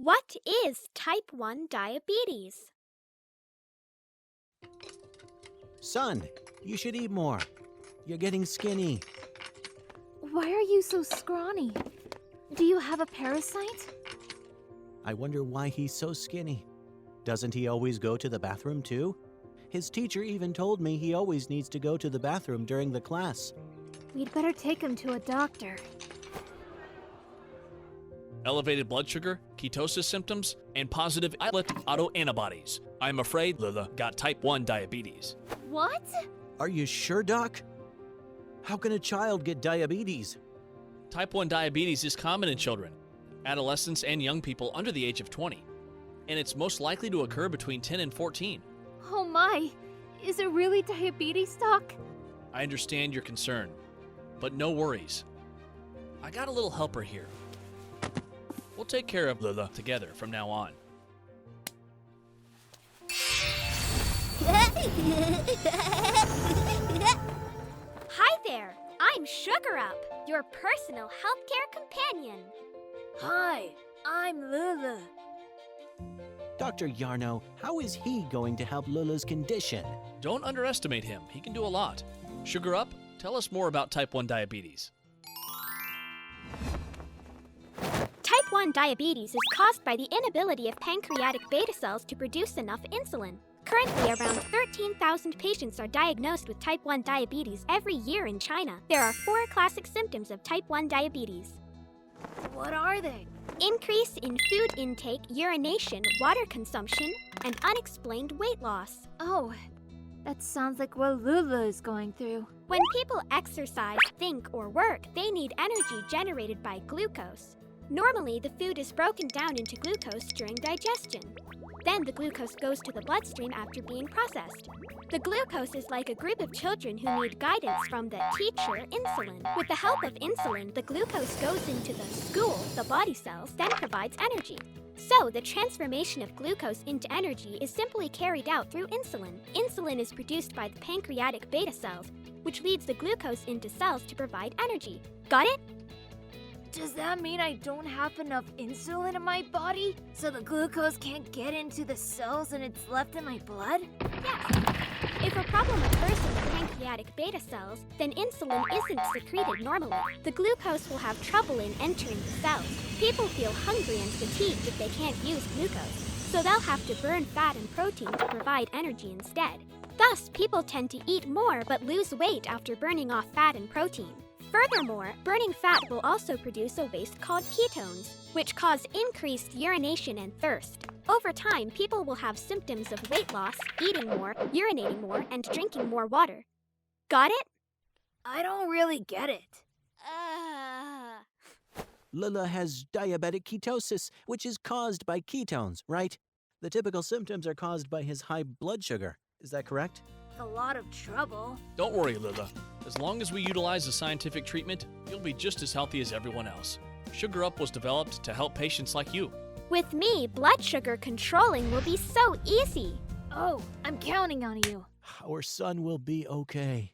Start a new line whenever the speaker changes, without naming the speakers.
What is type 1 diabetes?
Son, you should eat more. You're getting skinny.
Why are you so scrawny? Do you have a parasite?
I wonder why he's so skinny. Doesn't he always go to the bathroom too? His teacher even told me he always needs to go to the bathroom during the class.
We'd better take him to a doctor.
Elevated blood sugar, ketosis symptoms, and positive islet autoantibodies. I'm afraid Lila got type 1 diabetes.
What?
Are you sure, Doc? How can a child get diabetes?
Type 1 diabetes is common in children, adolescents, and young people under the age of 20, and it's most likely to occur between 10 and 14.
Oh my! Is it really diabetes, Doc?
I understand your concern, but no worries. I got a little helper here. We'll take care of Lila together from now on.
Hi there, I'm Sugar Up, your personal healthcare companion.
Hi, I'm Lulu.
Dr. Yarno, how is he going to help Lula's condition?
Don't underestimate him. He can do a lot. Sugar Up, tell us more about type 1 diabetes.
Type 1 diabetes is caused by the inability of pancreatic beta cells to produce enough insulin. Currently, around 13,000 patients are diagnosed with type 1 diabetes every year in China. There are 4 classic symptoms of type 1 diabetes.
What are they?
Increase in food intake, urination, water consumption, and unexplained weight loss.
Oh, that sounds like what Lulu is going through.
When people exercise, think, or work, they need energy generated by glucose. Normally, the food is broken down into glucose during digestion. Then the glucose goes to the bloodstream after being processed. The glucose is like a group of children who need guidance from the teacher, insulin. With the help of insulin, the glucose goes into the school, the body cells, then provides energy. So, the transformation of glucose into energy is simply carried out through insulin. Insulin is produced by the pancreatic beta cells, which leads the glucose into cells to provide energy. Got it?
Does that mean I don't have enough insulin in my body? So the glucose can't get into the cells and it's left in my blood?
Yes. If a problem occurs in the pancreatic beta cells, then insulin isn't secreted normally. The glucose will have trouble in entering the cells. People feel hungry and fatigued if they can't use glucose, so they'll have to burn fat and protein to provide energy instead. Thus, people tend to eat more but lose weight after burning off fat and protein. Furthermore, burning fat will also produce a waste called ketones, which cause increased urination and thirst. Over time, people will have symptoms of weight loss, eating more, urinating more, and drinking more water. Got it?
I don't really get it.
Lula has diabetic ketosis, which is caused by ketones, right? The typical symptoms are caused by his high blood sugar. Is that correct?
It's a lot of trouble.
Don't worry, Lila. As long as we utilize the scientific treatment, you'll be just as healthy as everyone else. Sugar Up was developed to help patients like you.
With me, blood sugar controlling will be so easy.
Oh, I'm counting on you.
Our son will be okay.